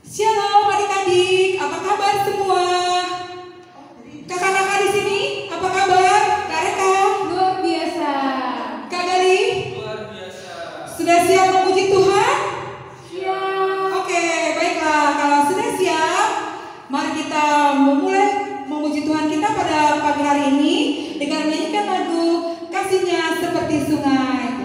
Shalom adik-adik, apa kabar semua? Kakak-kakak di sini, apa kabar? Kak Reka? Luar biasa. Kak Gali? Luar biasa. Sudah siap memuji Tuhan? Siap. Oke, baiklah. Kalau sudah siap, mari kita memulai memuji Tuhan kita pada pagi hari ini dengan menyanyikan lagu Kasih-Nya Seperti Sungai.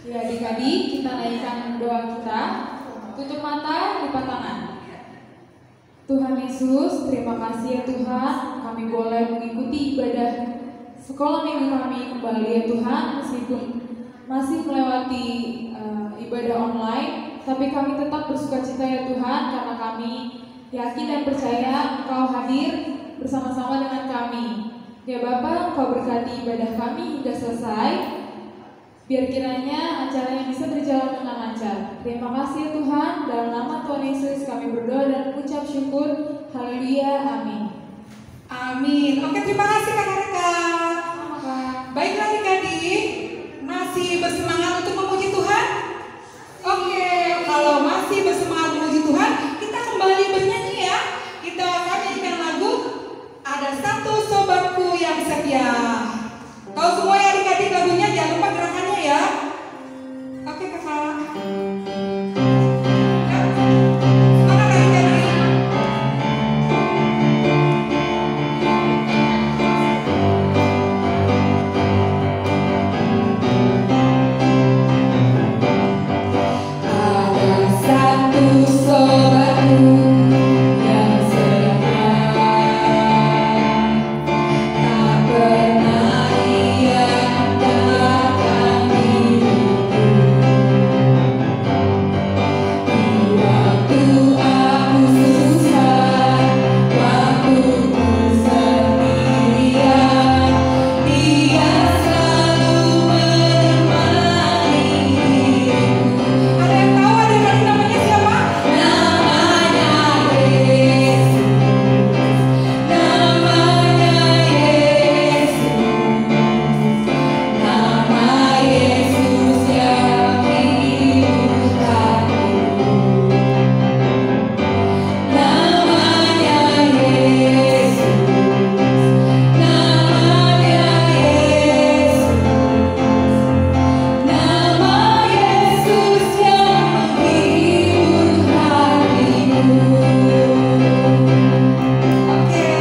Ya adik-adik, kita naikkan doa kita. Tutup mata, lipat tangan. Tuhan Yesus, terima kasih ya Tuhan, kami boleh mengikuti ibadah sekolah minggu kami kembali ya Tuhan, meskipun masih melewati ibadah online, tapi kami tetap bersukacita ya Tuhan, karena kami yakin dan percaya Engkau hadir bersama-sama dengan kami. Ya Bapa, Engkau berkati ibadah kami hingga selesai. Biar kiranya acaranya bisa berjalan dengan lancar. Terima kasih Tuhan, dalam nama Tuhan Yesus kami berdoa dan mengucap syukur. Haleluya, amin. Amin. Oke, terima kasih kakak-kakak. Baiklah adik-adik, masih bersemangat untuk memuji Tuhan? Oke, kalau masih bersemangat memuji Tuhan, kita kembali bernyanyi ya. Kita akan nyanyikan lagu Ada Satu Sobatku Yang Setia. Tahu semua ya adik-adik lagunya, jangan lupa gerakannya ya. Oke kakak. Ya. Semangat adik-adik. Ada satu sobatku yang setia, tak pernah ia tinggalkan diriku. Di waktu aku susah, waktu ku sendirian, Dia selalu menemani diriku. Ada yang tahu adik-adik namanya siapa? Namanya Yesus. Namanya Yesus. Nama Yesus yang menghibur hatiku. Namanya Yesus. Namanya Yesus. Nama Yesus yang menghibur hatiku. Oke.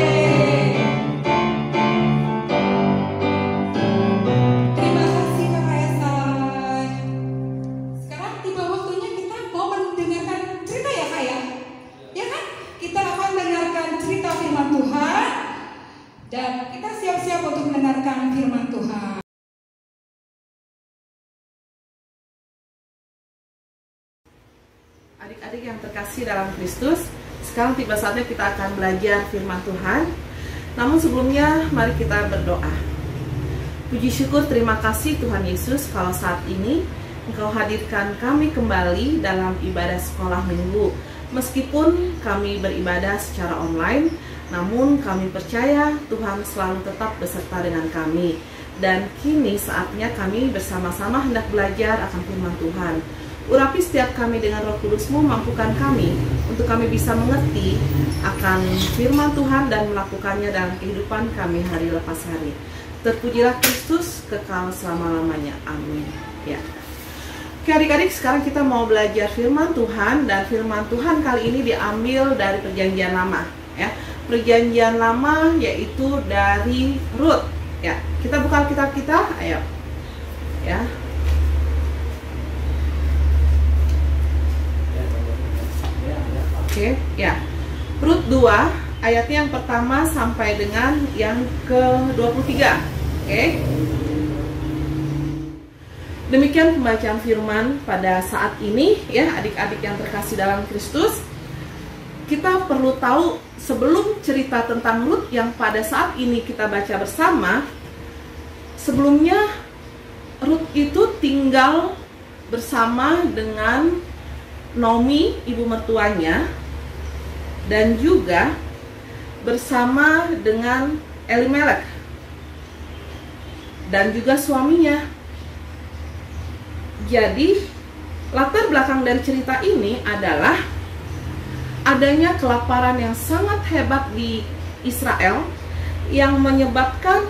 Terima kasih Kakak Esai. Sekarang tiba waktunya kita mau mendengarkan cerita ya Kak ya? Ya kan? Kita akan mendengarkan cerita firman Tuhan dan kita siap-siap untuk mendengarkan firman Tuhan. Adik-adik yang terkasih dalam Kristus, sekarang tiba saatnya kita akan belajar firman Tuhan. Namun sebelumnya, mari kita berdoa. Puji syukur terima kasih Tuhan Yesus kalau saat ini Engkau hadirkan kami kembali dalam ibadah sekolah minggu. Meskipun kami beribadah secara online, namun kami percaya Tuhan selalu tetap beserta dengan kami. Dan kini saatnya kami bersama-sama hendak belajar akan firman Tuhan. Urapi setiap kami dengan Roh Kudus-Mu, mampukan kami untuk kami bisa mengerti akan firman Tuhan dan melakukannya dalam kehidupan kami hari lepas hari. Terpujilah Kristus kekal selama-lamanya. Amin. Ya. Oke adik-adik, sekarang kita mau belajar firman Tuhan, dan firman Tuhan kali ini diambil dari Perjanjian Lama. Ya, Perjanjian Lama yaitu dari Rut. Ya, kita buka Alkitab kita, ayo. Ya. Oke, ya. Rut 2 ayatnya yang pertama sampai dengan yang ke-23. Oke. Demikian pembacaan firman pada saat ini ya adik-adik yang terkasih dalam Kristus. Kita perlu tahu sebelum cerita tentang Rut yang pada saat ini kita baca bersama, sebelumnya Rut itu tinggal bersama dengan Naomi, ibu mertuanya, dan juga bersama dengan Elimelek dan juga suaminya. Jadi latar belakang dari cerita ini adalah adanya kelaparan yang sangat hebat di Israel yang menyebabkan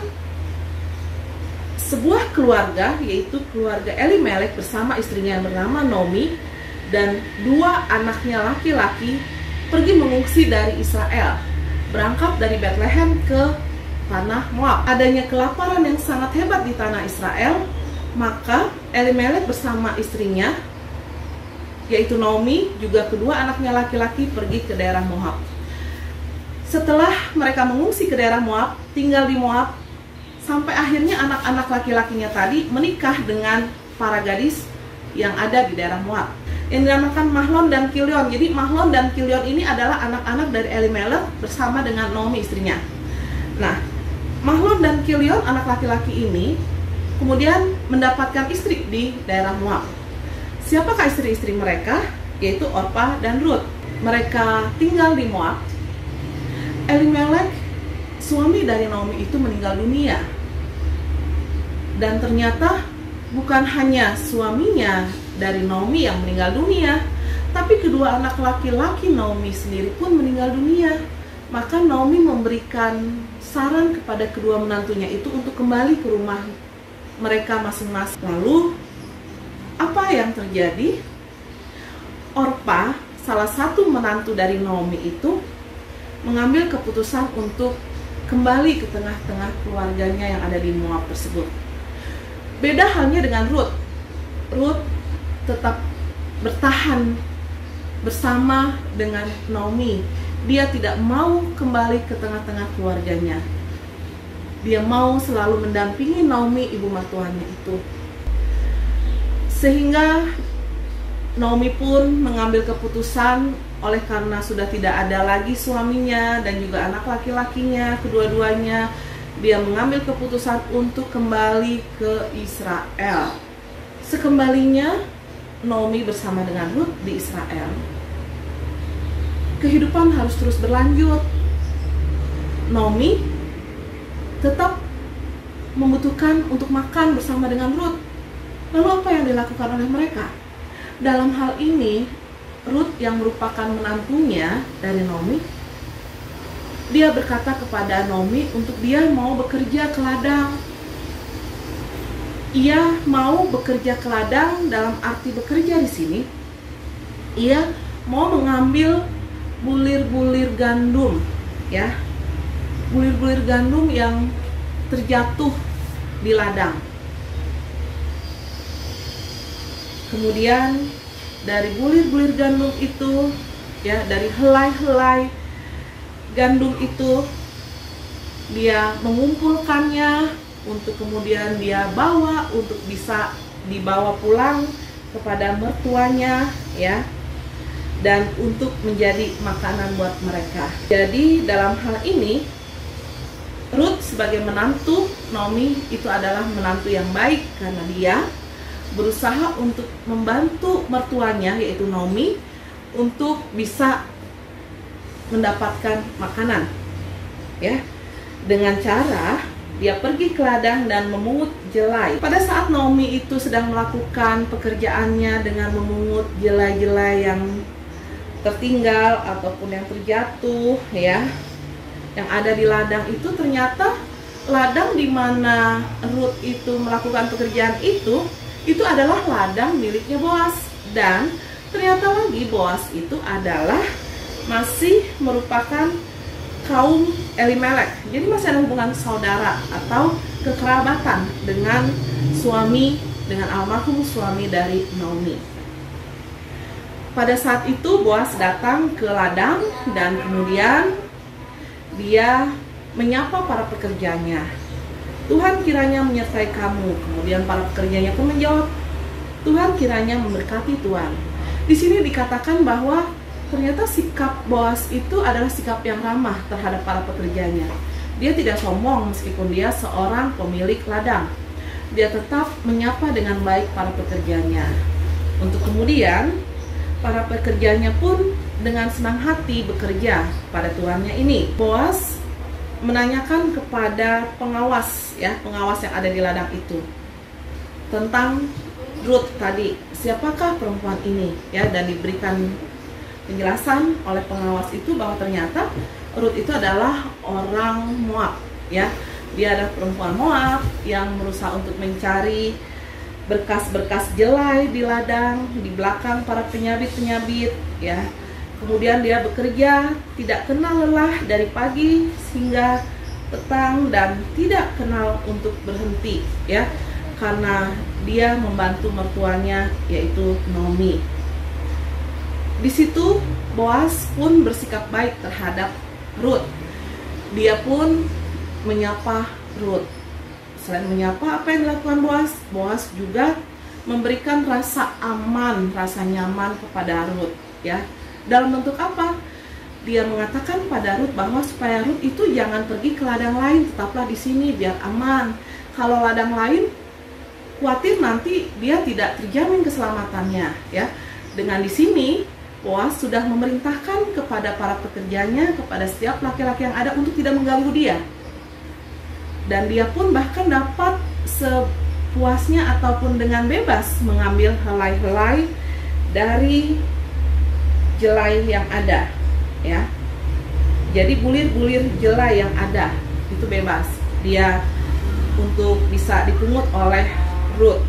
sebuah keluarga, yaitu keluarga Elimelek bersama istrinya yang bernama Naomi dan dua anaknya laki-laki pergi mengungsi dari Israel, berangkat dari Bethlehem ke tanah Moab. Adanya kelaparan yang sangat hebat di tanah Israel, maka Elimelek bersama istrinya, yaitu Naomi, juga kedua anaknya laki-laki pergi ke daerah Moab. Setelah mereka mengungsi ke daerah Moab, tinggal di Moab, sampai akhirnya anak-anak laki-lakinya tadi menikah dengan para gadis yang ada di daerah Moab, yang dinamakan Mahlon dan Kilion. Jadi Mahlon dan Kilion ini adalah anak-anak dari Elimelek bersama dengan Naomi istrinya. Nah, Mahlon dan Kilion, anak laki-laki ini kemudian mendapatkan istri di daerah Moab. Siapakah istri-istri mereka? Yaitu Orpa dan Rut. Mereka tinggal di Moab. Elimelek, suami dari Naomi itu meninggal dunia. Dan ternyata bukan hanya suaminya dari Naomi yang meninggal dunia, tapi kedua anak laki-laki Naomi sendiri pun meninggal dunia. Maka Naomi memberikan saran kepada kedua menantunya itu untuk kembali ke rumah mereka masing-masing. Lalu apa yang terjadi? Orpa, salah satu menantu dari Naomi itu, mengambil keputusan untuk kembali ke tengah-tengah keluarganya yang ada di Moab tersebut. Beda halnya dengan Rut. Rut tetap bertahan bersama dengan Naomi. Dia tidak mau kembali ke tengah-tengah keluarganya. Dia mau selalu mendampingi Naomi, ibu mertuanya itu. Sehingga Naomi pun mengambil keputusan, oleh karena sudah tidak ada lagi suaminya dan juga anak laki-lakinya, kedua-duanya, dia mengambil keputusan untuk kembali ke Israel. Sekembalinya Naomi bersama dengan Rut di Israel, kehidupan harus terus berlanjut. Naomi tetap membutuhkan untuk makan bersama dengan Rut. Lalu apa yang dilakukan oleh mereka? Dalam hal ini, Rut yang merupakan menantunya dari Naomi, dia berkata kepada Naomi untuk dia mau bekerja ke ladang. Ia mau bekerja ke ladang dalam arti bekerja di sini. Ia mau mengambil bulir-bulir gandum, ya, bulir-bulir gandum yang terjatuh di ladang. Kemudian dari bulir-bulir gandum itu, ya, dari helai-helai gandum itu, dia mengumpulkannya untuk kemudian dia bawa untuk bisa dibawa pulang kepada mertuanya, ya, dan untuk menjadi makanan buat mereka. Jadi dalam hal ini, Rut sebagai menantu Naomi itu adalah menantu yang baik karena dia berusaha untuk membantu mertuanya yaitu Naomi untuk bisa mendapatkan makanan, ya, dengan cara dia pergi ke ladang dan memungut jelai. Pada saat Naomi itu sedang melakukan pekerjaannya dengan memungut jelai-jelai yang tertinggal ataupun yang terjatuh, ya, yang ada di ladang itu, ternyata ladang di mana Rut itu melakukan pekerjaan itu adalah ladang miliknya Boas. Dan ternyata lagi Boas itu adalah masih merupakan kaum Elimelek. Jadi masih ada hubungan saudara atau kekerabatan dengan almarhum suami dari Naomi. Pada saat itu Boas datang ke ladang dan kemudian dia menyapa para pekerjanya. Tuhan kiranya menyertai kamu. Kemudian para pekerjanya pun menjawab, Tuhan kiranya memberkati Tuhan. Di sini dikatakan bahwa ternyata sikap Boas itu adalah sikap yang ramah terhadap para pekerjanya. Dia tidak sombong meskipun dia seorang pemilik ladang. Dia tetap menyapa dengan baik para pekerjanya. Untuk kemudian para pekerjanya pun dengan senang hati bekerja pada tuannya ini. Boas menanyakan kepada pengawas, ya, pengawas yang ada di ladang itu tentang Rut tadi, siapakah perempuan ini, ya, dan diberikan penjelasan oleh pengawas itu bahwa ternyata Rut itu adalah orang Moab, ya. Dia adalah perempuan Moab yang berusaha untuk mencari berkas-berkas jelai di ladang, di belakang para penyabit-penyabit, ya. Kemudian dia bekerja tidak kenal lelah dari pagi hingga petang dan tidak kenal untuk berhenti, ya, karena dia membantu mertuanya yaitu Naomi. Di situ Boas pun bersikap baik terhadap Rut. Dia pun menyapa Rut. Selain menyapa, apa yang dilakukan Boas? Boas juga memberikan rasa aman, rasa nyaman kepada Rut, ya. Dalam bentuk apa? Dia mengatakan pada Rut bahwa supaya Rut itu jangan pergi ke ladang lain, tetaplah di sini biar aman. Kalau ladang lain khawatir nanti dia tidak terjamin keselamatannya, ya. Dengan di sini Boas sudah memerintahkan kepada para pekerjanya, kepada setiap laki-laki yang ada untuk tidak mengganggu dia. Dan dia pun bahkan dapat sepuasnya ataupun dengan bebas mengambil helai-helai dari jelai yang ada, ya. Jadi bulir-bulir jelai yang ada itu bebas dia untuk bisa dipungut oleh Ruth.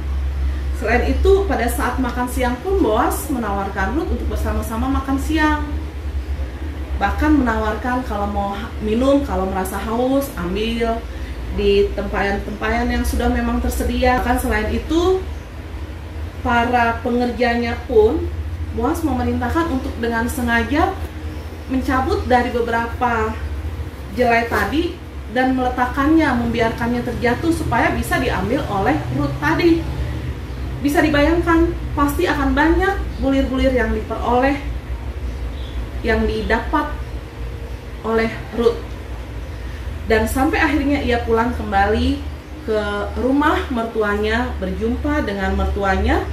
Selain itu, pada saat makan siang pun Boas menawarkan Ruth untuk bersama-sama makan siang. Bahkan menawarkan kalau mau minum, kalau merasa haus, ambil di tempayan-tempayan yang sudah memang tersedia. Bahkan selain itu, para pengerjanya pun Boas memerintahkan untuk dengan sengaja mencabut dari beberapa jelai tadi dan meletakkannya, membiarkannya terjatuh supaya bisa diambil oleh Ruth tadi. Bisa dibayangkan, pasti akan banyak bulir-bulir yang diperoleh, yang didapat oleh Ruth. Dan sampai akhirnya ia pulang kembali ke rumah mertuanya, berjumpa dengan mertuanya,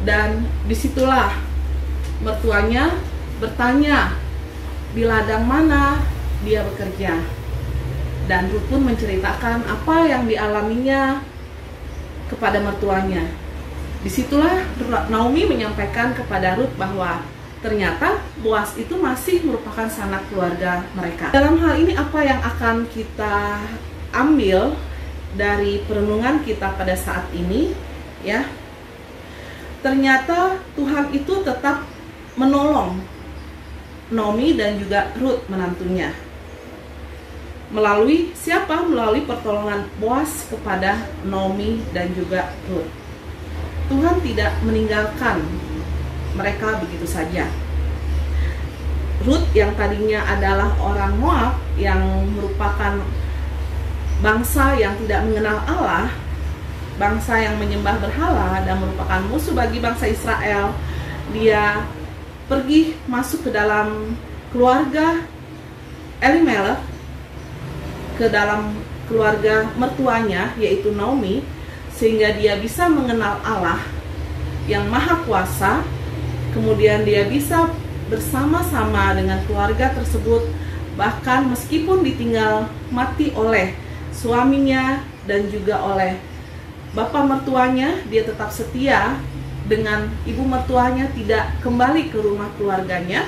dan disitulah mertuanya bertanya di ladang mana dia bekerja. Dan Ruth pun menceritakan apa yang dialaminya kepada mertuanya. Disitulah Naomi menyampaikan kepada Ruth bahwa ternyata Boas itu masih merupakan sanak keluarga mereka. Dalam hal ini apa yang akan kita ambil dari perenungan kita pada saat ini, ya? Ternyata Tuhan itu tetap menolong Naomi dan juga Ruth menantunya. Melalui siapa? Melalui pertolongan Boas kepada Naomi dan juga Ruth. Tuhan tidak meninggalkan mereka begitu saja. Ruth yang tadinya adalah orang Moab, yang merupakan bangsa yang tidak mengenal Allah, bangsa yang menyembah berhala dan merupakan musuh bagi bangsa Israel, dia pergi masuk ke dalam keluarga Elimelech, ke dalam keluarga mertuanya yaitu Naomi, sehingga dia bisa mengenal Allah yang Maha Kuasa. Kemudian dia bisa bersama-sama dengan keluarga tersebut, bahkan meskipun ditinggal mati oleh suaminya dan juga oleh bapak mertuanya, dia tetap setia dengan ibu mertuanya, tidak kembali ke rumah keluarganya,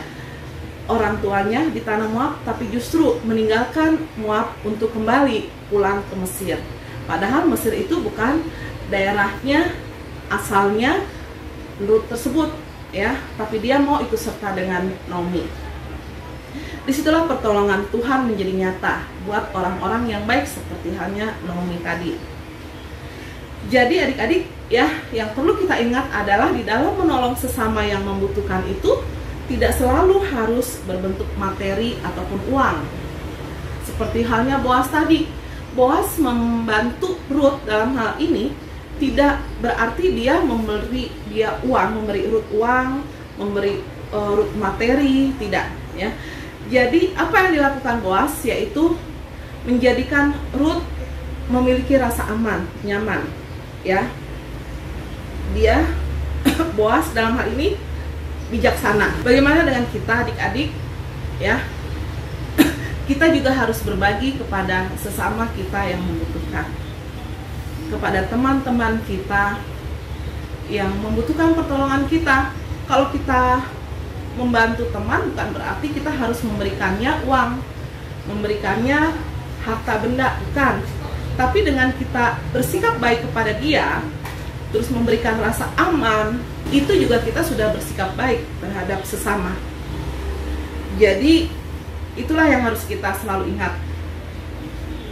orang tuanya di tanah Moab, tapi justru meninggalkan Moab untuk kembali pulang ke Mesir. Padahal Mesir itu bukan daerahnya, asalnya Ruth tersebut, ya, tapi dia mau ikut serta dengan Naomi. Disitulah pertolongan Tuhan menjadi nyata buat orang-orang yang baik seperti halnya Naomi tadi. Jadi adik-adik, ya, yang perlu kita ingat adalah di dalam menolong sesama yang membutuhkan itu tidak selalu harus berbentuk materi ataupun uang. Seperti halnya Boas tadi. Boas membantu Ruth dalam hal ini tidak berarti dia memberi dia uang, memberi Ruth uang, memberi Ruth materi, tidak, ya. Jadi apa yang dilakukan Boas yaitu menjadikan Ruth memiliki rasa aman, nyaman, ya. Dia Boas dalam hal ini bijaksana. Bagaimana dengan kita adik-adik, ya? Kita juga harus berbagi kepada sesama kita yang membutuhkan, kepada teman-teman kita yang membutuhkan pertolongan kita. Kalau kita membantu teman, bukan berarti kita harus memberikannya uang, memberikannya harta benda, bukan. Tapi dengan kita bersikap baik kepada dia, terus memberikan rasa aman, itu juga kita sudah bersikap baik terhadap sesama. Jadi itulah yang harus kita selalu ingat,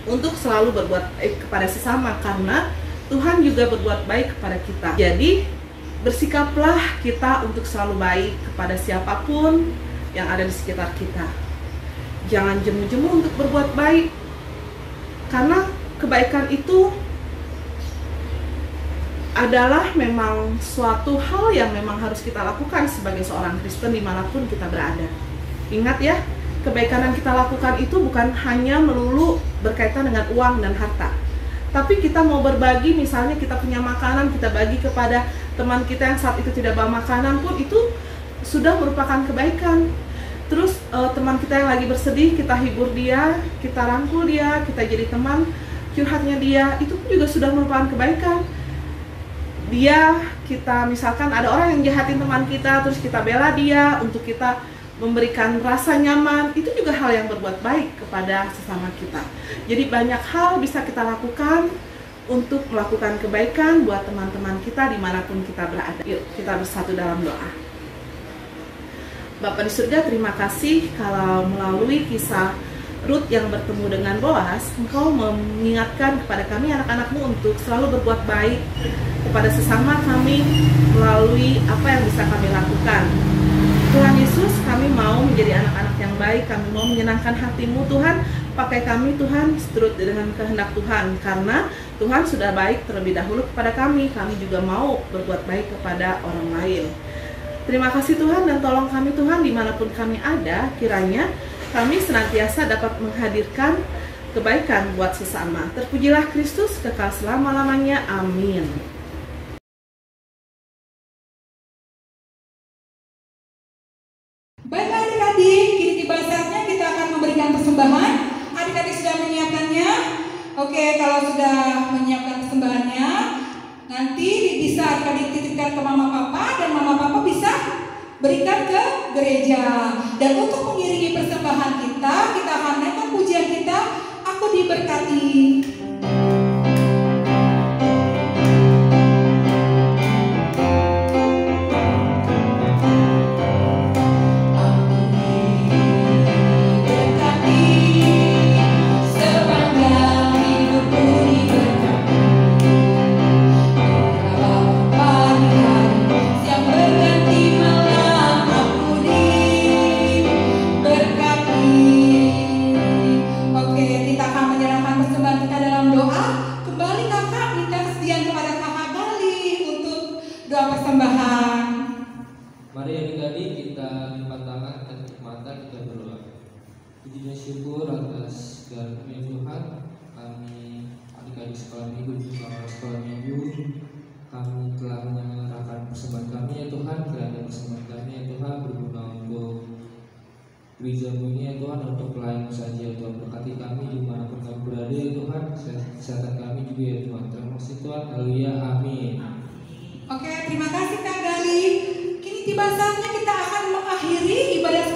untuk selalu berbuat baik kepada sesama, karena Tuhan juga berbuat baik kepada kita. Jadi bersikaplah kita untuk selalu baik kepada siapapun yang ada di sekitar kita. Jangan jemu-jemu untuk berbuat baik, karena kebaikan itu adalah memang suatu hal yang memang harus kita lakukan sebagai seorang Kristen dimanapun kita berada. Ingat ya, kebaikan yang kita lakukan itu bukan hanya melulu berkaitan dengan uang dan harta, tapi kita mau berbagi, misalnya kita punya makanan, kita bagi kepada teman kita yang saat itu tidak bawa makanan pun, itu sudah merupakan kebaikan. Terus teman kita yang lagi bersedih, kita hibur dia, kita rangkul dia, kita jadi teman curhatnya dia, itu pun juga sudah merupakan kebaikan. Kita misalkan ada orang yang jahatin teman kita, terus kita bela dia untuk kita memberikan rasa nyaman, itu juga hal yang berbuat baik kepada sesama kita. Jadi banyak hal bisa kita lakukan untuk melakukan kebaikan buat teman-teman kita dimanapun kita berada. Yuk kita bersatu dalam doa. Bapa di surga, terima kasih kalau melalui kisah Ruth yang bertemu dengan Boas, Engkau mengingatkan kepada kami anak-anak-Mu untuk selalu berbuat baik kepada sesama kami melalui apa yang bisa kami lakukan. Tuhan Yesus, kami mau menjadi anak-anak yang baik, kami mau menyenangkan hati-Mu Tuhan. Pakai kami Tuhan seturut dengan kehendak Tuhan, karena Tuhan sudah baik terlebih dahulu kepada kami juga mau berbuat baik kepada orang lain. Terima kasih Tuhan, dan tolong kami Tuhan dimanapun kami ada, kiranya kami senantiasa dapat menghadirkan kebaikan buat sesama. Terpujilah Kristus kekal selama-lamanya. Amin. Baiklah adik-adik, kini tiba saatnya kita akan memberikan persembahan. Adik-adik sudah menyiapkannya? Oke, kalau sudah menyiapkan persembahannya, nanti bisa adik-adik titipkan ke mama papa, dan mama papa bisa berikan ke gereja. Dan untuk mengiringi persembahan kita akan naikkan pujian kita, Aku Diberkati. Syukur atas karunia Tuhan, kami adik-adik sekolah minggu di sekolah minggu, kami telah menyerahkan persembahan kami ya Tuhan. Kiranya persembahan kami ya Tuhan berguna untuk gereja-Mu ini ya Tuhan, untuk pelayanan saja ya Tuhan. Berkati kami dimanapun kami berada ya Tuhan, kesehatan kami juga ya Tuhan. Terima kasih Tuhan, haleluya, amin. Oke, terima kasih Kak Gali. Kini tiba saatnya kita akan mengakhiri ibadah